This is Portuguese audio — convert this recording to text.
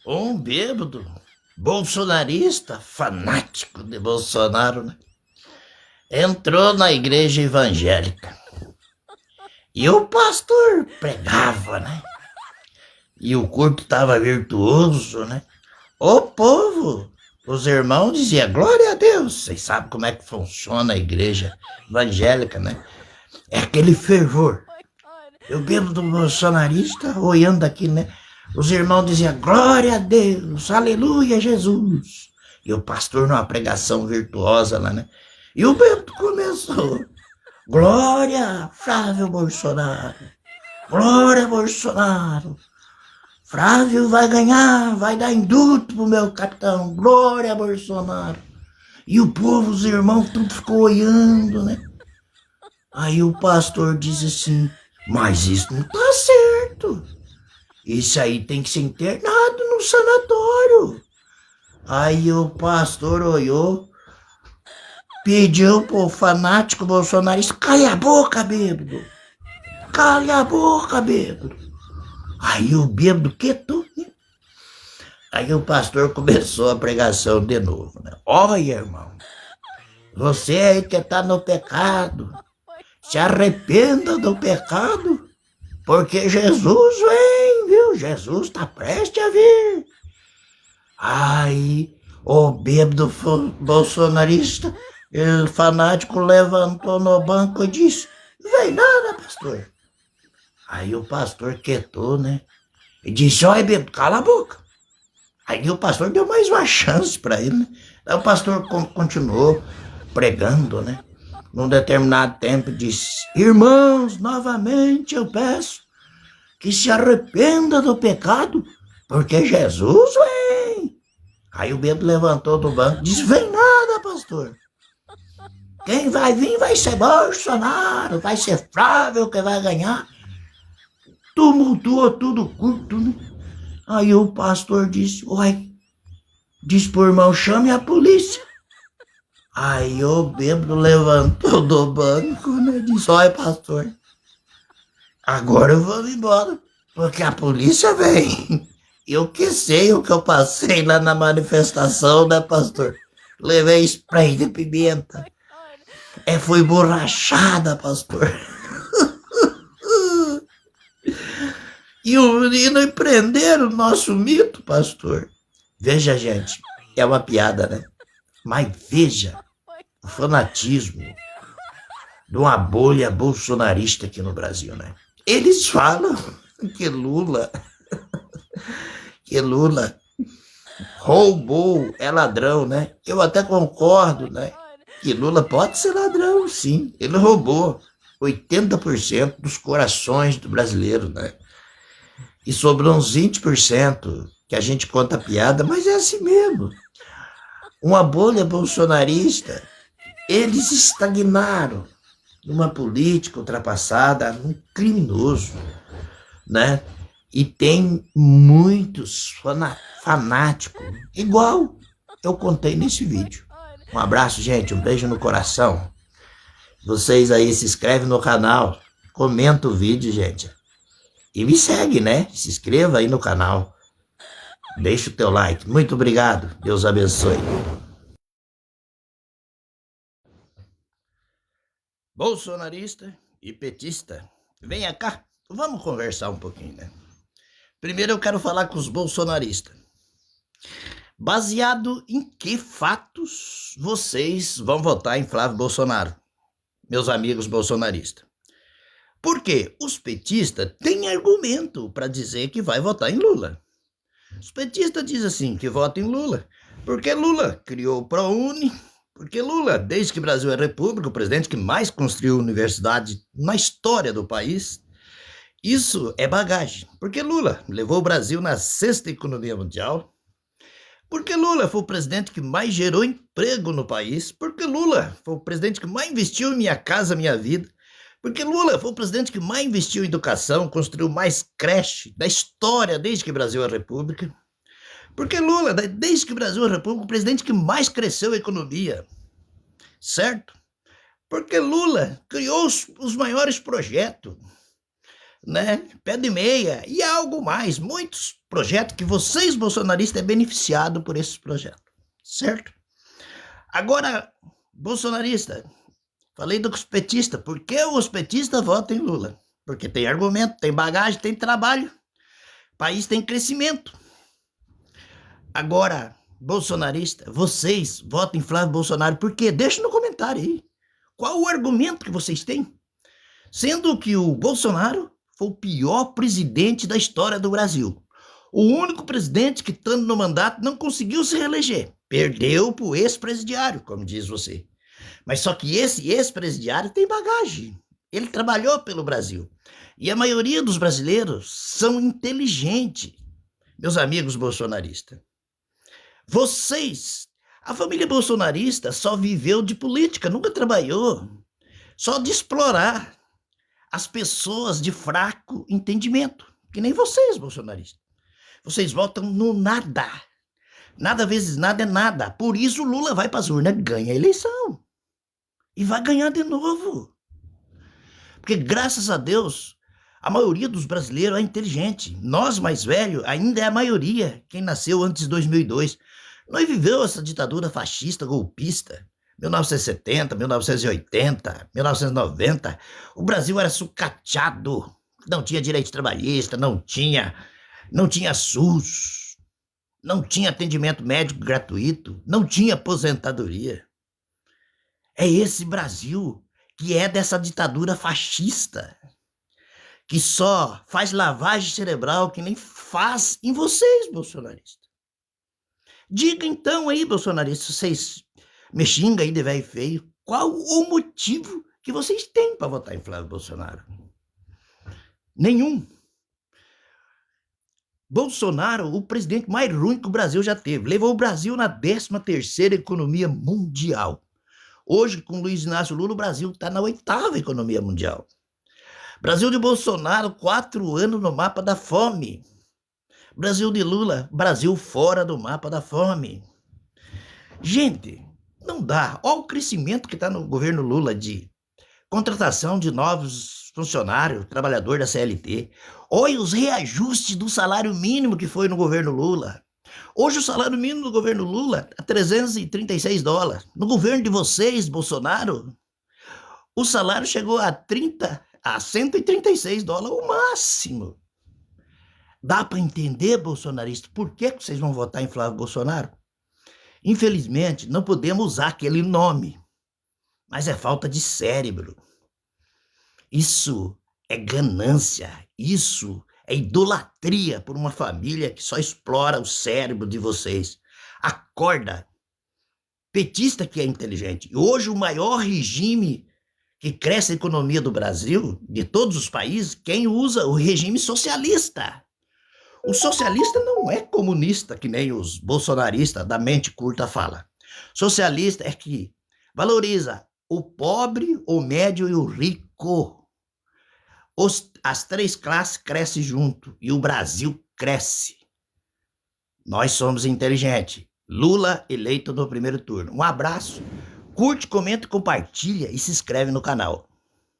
Um bêbado, bolsonarista, fanático de Bolsonaro, né? Entrou na igreja evangélica. E o pastor pregava, né? E o culto estava virtuoso, né? O povo, os irmãos diziam, glória a Deus. Vocês sabem como é que funciona a igreja evangélica, né? É aquele fervor. Eu bebo do bolsonarista, olhando aqui, né? Os irmãos diziam, glória a Deus, aleluia, Jesus. E o pastor numa pregação virtuosa lá, né? E o bêbado começou, glória, Flávio Bolsonaro, glória, Bolsonaro. Flávio vai ganhar, vai dar indulto pro meu capitão, glória, Bolsonaro. E o povo, os irmãos, tudo ficou olhando, né? Aí o pastor disse assim, mas isso não tá certo. Isso aí tem que ser internado no sanatório. Aí o pastor olhou, pediu pro fanático bolsonarista, cala a boca, bêbado. Cala a boca, bêbado. Aí o bêbado quietou, né? Aí o pastor começou a pregação de novo, né? Olha, irmão, você aí que tá no pecado, se arrependa do pecado, porque Jesus vem, viu? Jesus está prestes a vir. Aí o bêbado bolsonarista, o fanático, levantou no banco e disse, vem nada, pastor. Aí o pastor quietou, né? E disse, olha, bêbado, cala a boca. Aí o pastor deu mais uma chance para ele, né? Aí o pastor continuou pregando, né? Num determinado tempo disse, irmãos, novamente eu peço que se arrependa do pecado, porque Jesus vem. Aí o bêbado levantou do banco e disse, vem nada, pastor. Quem vai vir vai ser Bolsonaro, vai ser Flávio que vai ganhar. Tumultuou tudo curto, né? Aí o pastor disse, uai, disse pro irmão, chame a polícia. Aí o bêbado levantou do banco, né? Disse, olha, pastor, agora eu vou embora, porque a polícia vem. Eu que sei o que eu passei lá na manifestação, né, pastor? Levei spray de pimenta. Fui borrachada, pastor. E o menino prenderam o nosso mito, pastor. Veja, gente, é uma piada, né? Mas veja o fanatismo de uma bolha bolsonarista aqui no Brasil, né? Eles falam que Lula roubou, é ladrão, né? Eu até concordo, né? Que Lula pode ser ladrão, sim. Ele roubou 80% dos corações do brasileiro, né? E sobrou uns 20% que a gente conta piada, mas é assim mesmo. Uma bolha bolsonarista, eles estagnaram numa política ultrapassada, num criminoso, né? E tem muitos fanáticos, igual eu contei nesse vídeo. Um abraço, gente, um beijo no coração. Vocês aí se inscrevem no canal, comenta o vídeo, gente. E me segue, né? Se inscreva aí no canal. Deixa o teu like. Muito obrigado. Deus abençoe. Bolsonarista e petista, venha cá. Vamos conversar um pouquinho, né? Primeiro eu quero falar com os bolsonaristas. Baseado em que fatos vocês vão votar em Flávio Bolsonaro, meus amigos bolsonaristas? Porque os petistas têm argumento para dizer que vai votar em Lula. Os petistas dizem assim, que votam em Lula, porque Lula criou o ProUni, porque Lula, desde que o Brasil é república, o presidente que mais construiu universidade na história do país, isso é bagagem. Porque Lula levou o Brasil na sexta economia mundial, porque Lula foi o presidente que mais gerou emprego no país, porque Lula foi o presidente que mais investiu em Minha Casa Minha Vida, porque Lula foi o presidente que mais investiu em educação, construiu mais creche da história desde que o Brasil é república. Porque Lula, desde que o Brasil é república, o presidente que mais cresceu a economia. Certo? Porque Lula criou os maiores projetos. né? Pé de meia e algo mais. Muitos projetos que vocês, bolsonaristas, é beneficiado por esses projetos, certo? Agora, bolsonarista, falei dos petistas. Por que os petistas votam em Lula? Porque tem argumento, tem bagagem, tem trabalho. O país tem crescimento. Agora, bolsonarista, vocês votam em Flávio Bolsonaro por quê? Deixa no comentário aí. Qual o argumento que vocês têm? Sendo que o Bolsonaro foi o pior presidente da história do Brasil. O único presidente que, estando no mandato, não conseguiu se reeleger. Perdeu para o ex-presidiário, como diz você. Mas só que esse ex-presidiário tem bagagem. Ele trabalhou pelo Brasil. E a maioria dos brasileiros são inteligentes, meus amigos bolsonaristas. Vocês, a família bolsonarista só viveu de política, nunca trabalhou. Só de explorar as pessoas de fraco entendimento, que nem vocês, bolsonaristas. Vocês votam no nada. Nada vezes nada é nada. Por isso o Lula vai para as urnas, ganha a eleição. E vai ganhar de novo. Porque graças a Deus, a maioria dos brasileiros é inteligente. Nós, mais velhos, ainda é a maioria. Quem nasceu antes de 2002. Nós viveu essa ditadura fascista, golpista. 1970, 1980, 1990. O Brasil era sucateado. Não tinha direito trabalhista, não tinha SUS. Não tinha atendimento médico gratuito. Não tinha aposentadoria. É esse Brasil que é dessa ditadura fascista, que só faz lavagem cerebral que nem faz em vocês, bolsonaristas. Diga então aí, bolsonaristas, vocês me xingam aí de velho feio, qual o motivo que vocês têm para votar em Flávio Bolsonaro? Nenhum. Bolsonaro, o presidente mais ruim que o Brasil já teve, levou o Brasil na 13ª economia mundial. Hoje, com Luiz Inácio Lula, o Brasil está na 8ª economia mundial. Brasil de Bolsonaro, 4 anos no mapa da fome. Brasil de Lula, Brasil fora do mapa da fome. Gente, não dá. Olha o crescimento que está no governo Lula de contratação de novos funcionários, trabalhador da CLT. Olha os reajustes do salário mínimo que foi no governo Lula. Hoje o salário mínimo do governo Lula é $336. No governo de vocês, Bolsonaro, o salário chegou a $136 o máximo. Dá para entender, bolsonarista, por que vocês vão votar em Flávio Bolsonaro? Infelizmente, não podemos usar aquele nome, mas é falta de cérebro. Isso é ganância, isso é idolatria por uma família que só explora o cérebro de vocês. Acorda. Petista que é inteligente. E hoje o maior regime que cresce a economia do Brasil, de todos os países, quem usa o regime socialista. O socialista não é comunista, que nem os bolsonaristas da mente curta falam. Socialista é que valoriza o pobre, o médio e o rico. As 3 classes crescem junto e o Brasil cresce. Nós somos inteligentes. Lula eleito no primeiro turno. Um abraço. Curte, comenta, compartilha e se inscreve no canal.